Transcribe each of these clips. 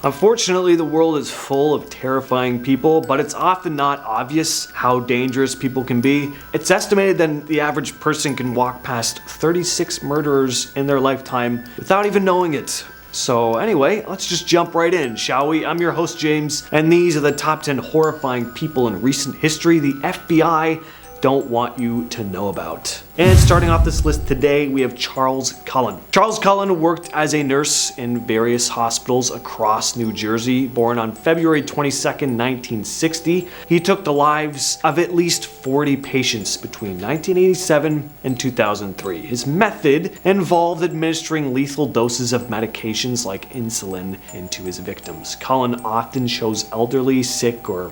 Unfortunately, the world is full of terrifying people, but it's often not obvious how dangerous people can be. It's estimated that the average person can walk past 36 murderers in their lifetime without even knowing it. So anyway, let's just jump right in, shall we? I'm your host, James, and these are the top 10 horrifying people in recent history the FBI don't want you to know about. And starting off this list today, we have Charles Cullen. Charles Cullen worked as a nurse in various hospitals across New Jersey. Born on February 22nd, 1960, he took the lives of at least 40 patients between 1987 and 2003. His method involved administering lethal doses of medications like insulin into his victims. Cullen often chose elderly, sick, or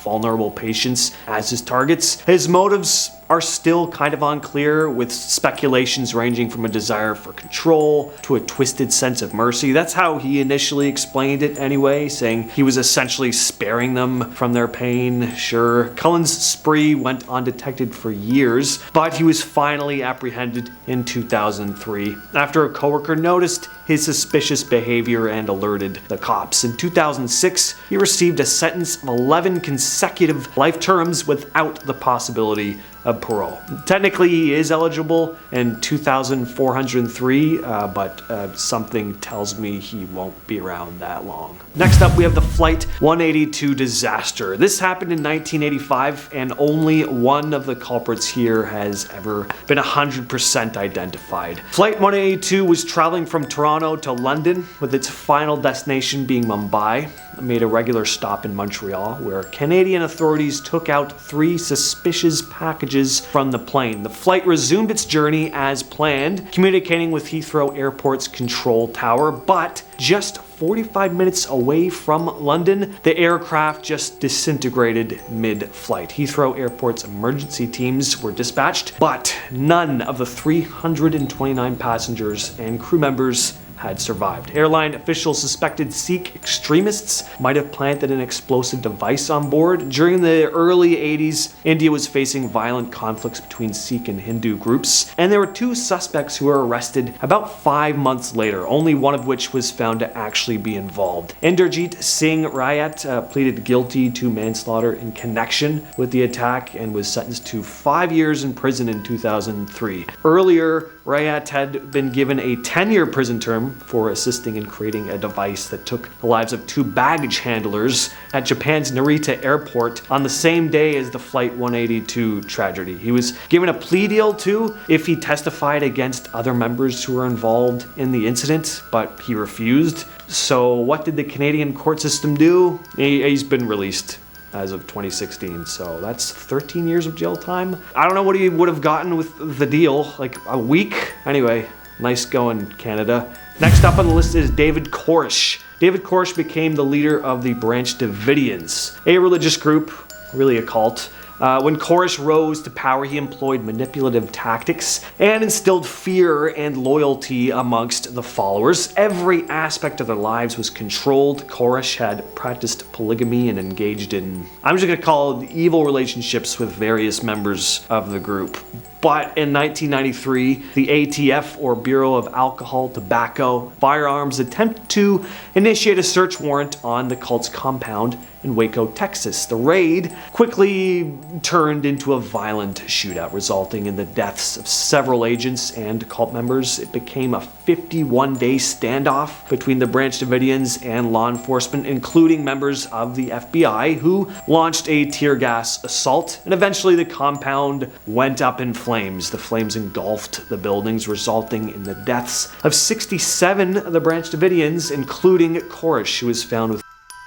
vulnerable patients as his targets. His motives are still kind of unclear, with speculations ranging from a desire for control to a twisted sense of mercy. That's how he initially explained it anyway, saying he was essentially sparing them from their pain. Sure, Cullen's spree went undetected for years, but he was finally apprehended in 2003 after a coworker noticed his suspicious behavior and alerted the cops. In 2006, he received a sentence of 11 consecutive life terms without the possibility of parole. Technically, he is eligible in 2403, but something tells me he won't be around that long. Next up, we have the Flight 182 disaster. This happened in 1985, and only one of the culprits here has ever been 100% identified. Flight 182 was traveling from Toronto to London, with its final destination being Mumbai. It made a regular stop in Montreal, where Canadian authorities took out 3 suspicious packages from the plane. The flight resumed its journey as planned, communicating with Heathrow Airport's control tower, but just 45 minutes away from London, the aircraft just disintegrated mid-flight. Heathrow Airport's emergency teams were dispatched, but none of the 329 passengers and crew members had survived. Airline officials suspected Sikh extremists might have planted an explosive device on board. During the early 80s, India was facing violent conflicts between Sikh and Hindu groups, and there were 2 suspects who were arrested about 5 months later, only one of which was found to actually be involved. Inderjeet Singh Rayat pleaded guilty to manslaughter in connection with the attack and was sentenced to 5 years in prison in 2003. Earlier, Rayat had been given a 10-year prison term for assisting in creating a device that took the lives of 2 baggage handlers at Japan's Narita airport on the same day as the Flight 182 tragedy. He was given a plea deal too if he testified against other members who were involved in the incident, but he refused. So what did the Canadian court system do? He's been released as of 2016, so that's 13 years of jail time. I don't know what he would have gotten with the deal, like a week? Anyway, nice going, Canada. Next up on the list is David Koresh. David Koresh became the leader of the Branch Davidians, a religious group, really a cult. When Koresh rose to power, he employed manipulative tactics and instilled fear and loyalty amongst the followers. Every aspect of their lives was controlled. Koresh had practiced polygamy and engaged in, I'm just going to call it, evil relationships with various members of the group. But in 1993, the ATF, or Bureau of Alcohol, Tobacco, Firearms, attempted to initiate a search warrant on the cult's compound in Waco, Texas. The raid quickly turned into a violent shootout, resulting in the deaths of several agents and cult members. It became a 51-day standoff between the Branch Davidians and law enforcement, including members of the FBI, who launched a tear gas assault, and eventually the compound went up in flames. The flames engulfed the buildings, resulting in the deaths of 67 of the Branch Davidians, including Koresh, who was found with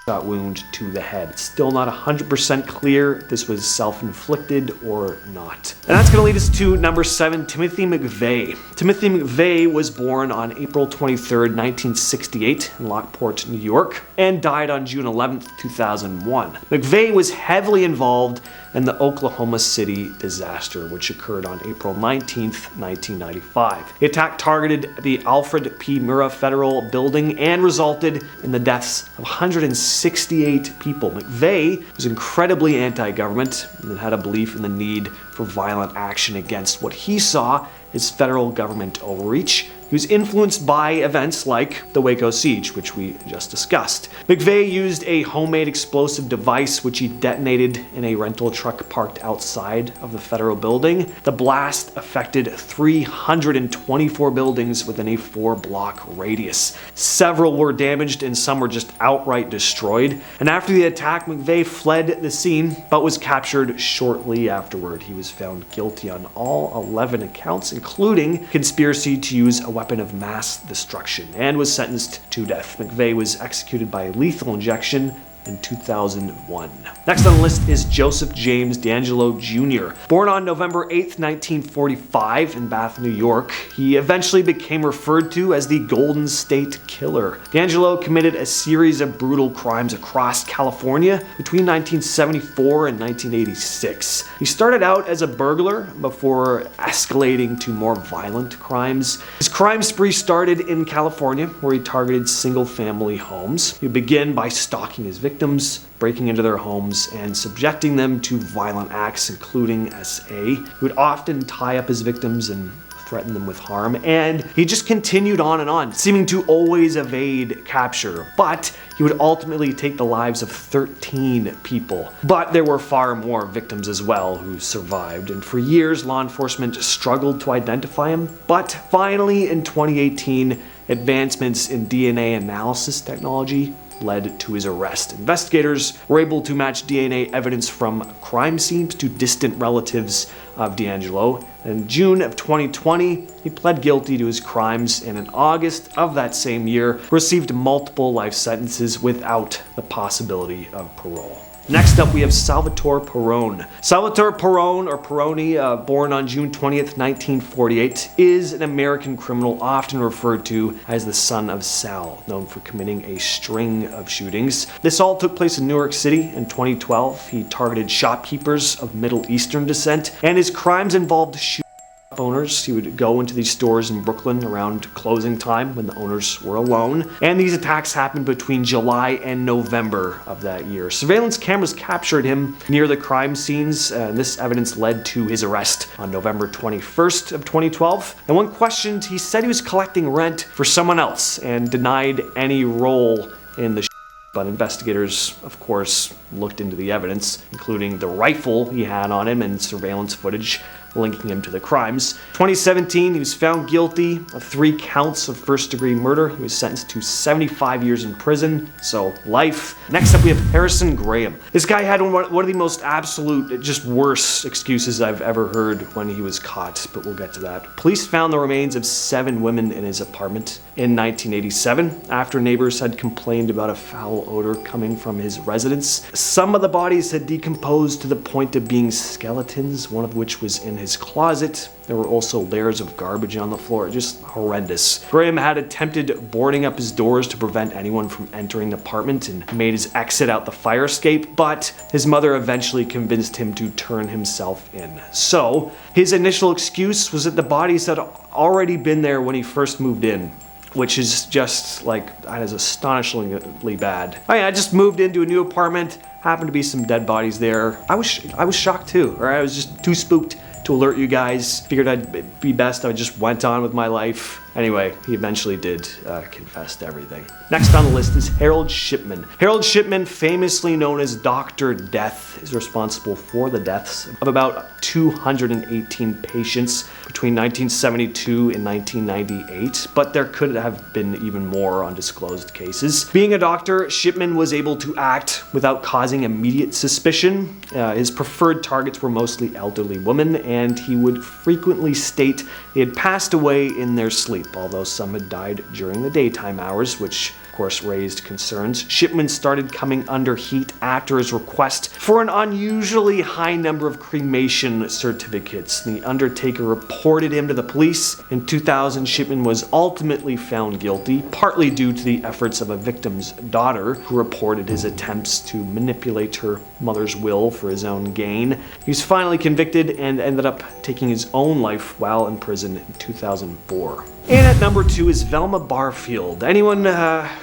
gunshot wound to the head. It's still not 100% clear if this was self-inflicted or not. And that's going to lead us to number 7, Timothy McVeigh. Timothy McVeigh was born on April 23rd, 1968 in Lockport, New York, and died on June 11th, 2001. McVeigh was heavily involved in the Oklahoma City disaster, which occurred on April 19th, 1995. The attack targeted the Alfred P. Murrah Federal Building and resulted in the deaths of 168 people. McVeigh was incredibly anti-government and had a belief in the need for violent action against what he saw as federal government overreach. He was influenced by events like the Waco siege, which we just discussed. McVeigh used a homemade explosive device which he detonated in a rental truck parked outside of the federal building. The blast affected 324 buildings within a 4-block radius. Several were damaged and some were just outright destroyed. And after the attack, McVeigh fled the scene but was captured shortly afterward. He was found guilty on all 11 accounts, including conspiracy to use a weapon of mass destruction, and was sentenced to death. McVeigh was executed by lethal injection in 2001. Next on the list is Joseph James DeAngelo Jr. Born on November 8th, 1945 in Bath, New York, he eventually became referred to as the Golden State Killer. DeAngelo committed a series of brutal crimes across California between 1974 and 1986. He started out as a burglar before escalating to more violent crimes. His crime spree started in California, where he targeted single-family homes. He would begin by stalking his victims, breaking into their homes, and subjecting them to violent acts, including SA. He would often tie up his victims and threaten them with harm, and he just continued on, seeming to always evade capture. But he would ultimately take the lives of 13 people. But there were far more victims as well who survived, and for years law enforcement struggled to identify him. But finally, in 2018, advancements in DNA analysis technology led to his arrest. Investigators were able to match DNA evidence from crime scenes to distant relatives of DeAngelo. In June of 2020, he pled guilty to his crimes, and in August of that same year, received multiple life sentences without the possibility of parole. Next up, we have Salvatore Perrone. Salvatore Perrone, or Perrone, born on June 20th, 1948, is an American criminal often referred to as the Son of Sal, known for committing a string of shootings. This all took place in New York City in 2012. He targeted shopkeepers of Middle Eastern descent, and his crimes involved shooting owners. He would go into these stores in Brooklyn around closing time when the owners were alone, and these attacks happened between July and November of that year. Surveillance cameras captured him near the crime scenes, and this evidence led to his arrest on November 21st of 2012. And when questioned, he said he was collecting rent for someone else and denied any role in the but investigators, of course, looked into the evidence, including the rifle he had on him and surveillance footage linking him to the crimes. 2017, he was found guilty of 3 counts of first-degree murder. He was sentenced to 75 years in prison, so life. Next up, we have Harrison Graham. This guy had one of the most absolute, just worst excuses I've ever heard when he was caught, but we'll get to that. Police found the remains of 7 women in his apartment in 1987 after neighbors had complained about a foul odor coming from his residence. Some of the bodies had decomposed to the point of being skeletons, one of which was in his closet. There were also layers of garbage on the floor, just horrendous. Graham had attempted boarding up his doors to prevent anyone from entering the apartment and made his exit out the fire escape, but his mother eventually convinced him to turn himself in. So, his initial excuse was that the bodies had already been there when he first moved in, which is just like, that is astonishingly bad. I just moved into a new apartment, happened to be some dead bodies there. I was shocked too, or I was just too spooked to alert you guys. Figured I'd be best I just went on with my life. Anyway, he eventually did confess to everything. Next on the list is Harold Shipman. Harold Shipman, famously known as Dr. Death, is responsible for the deaths of about 218 patients between 1972 and 1998, but there could have been even more undisclosed cases. Being a doctor, Shipman was able to act without causing immediate suspicion. His preferred targets were mostly elderly women, and he would frequently state they had passed away in their sleep, although some had died during the daytime hours, which of course raised concerns. Shipman started coming under heat after his request for an unusually high number of cremation certificates. The undertaker reported him to the police. In 2000, Shipman was ultimately found guilty, partly due to the efforts of a victim's daughter, who reported his attempts to manipulate her mother's will for his own gain. He was finally convicted and ended up taking his own life while in prison in 2004. And at number 2 is Velma Barfield. Anyone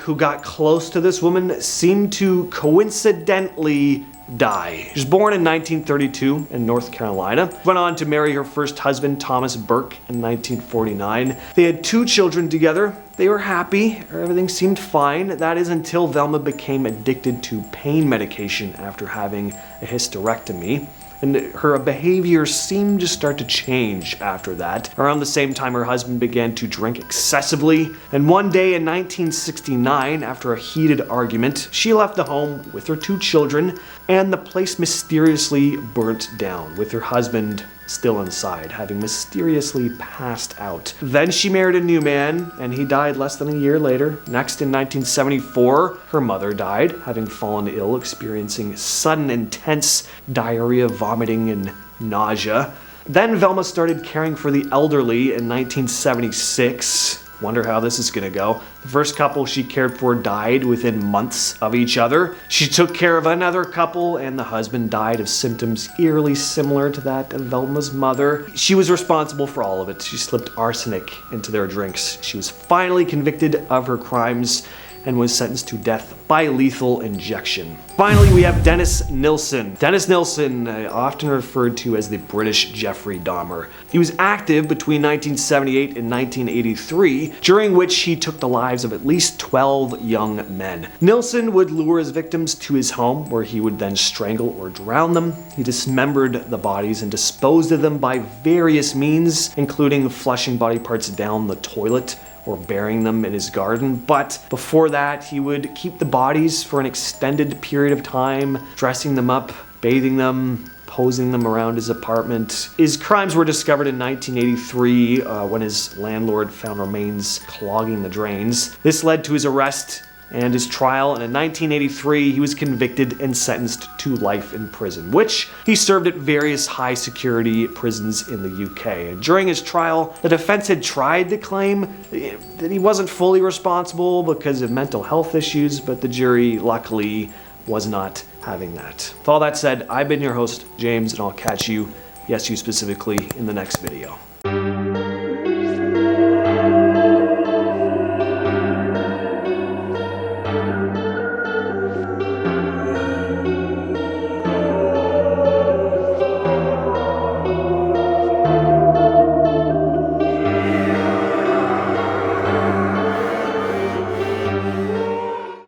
who got close to this woman seemed to coincidentally die. She was born in 1932 in North Carolina. Went on to marry her first husband, Thomas Burke, in 1949. They had 2 children together. They were happy, everything seemed fine. That is until Velma became addicted to pain medication after having a hysterectomy. And her behavior seemed to start to change after that. Around the same time, her husband began to drink excessively. And one day in 1969, after a heated argument, she left the home with her 2 children, and the place mysteriously burnt down, with her husband still inside, having mysteriously passed out. Then she married a new man, and he died less than a year later. Next, in 1974, her mother died, having fallen ill, experiencing sudden intense diarrhea, vomiting, and nausea. Then Velma started caring for the elderly in 1976. Wonder how this is gonna go. The first couple she cared for died within months of each other. She took care of another couple, and the husband died of symptoms eerily similar to that of Velma's mother. She was responsible for all of it. She slipped arsenic into their drinks. She was finally convicted of her crimes and was sentenced to death by lethal injection. Finally, we have Dennis Nilsen. Dennis Nilsen, often referred to as the British Jeffrey Dahmer. He was active between 1978 and 1983, during which he took the lives of at least 12 young men. Nilsen would lure his victims to his home, where he would then strangle or drown them. He dismembered the bodies and disposed of them by various means, including flushing body parts down the toilet or burying them in his garden. But before that, he would keep the bodies for an extended period of time, dressing them up, bathing them, posing them around his apartment. His crimes were discovered in 1983 when his landlord found remains clogging the drains. This led to his arrest and his trial, and in 1983 he was convicted and sentenced to life in prison, which he served at various high security prisons in the UK. And during his trial, the defense had tried to claim that he wasn't fully responsible because of mental health issues, but the jury luckily was not having that. With all that said, I've been your host, James, and I'll catch you, yes you specifically, in the next video.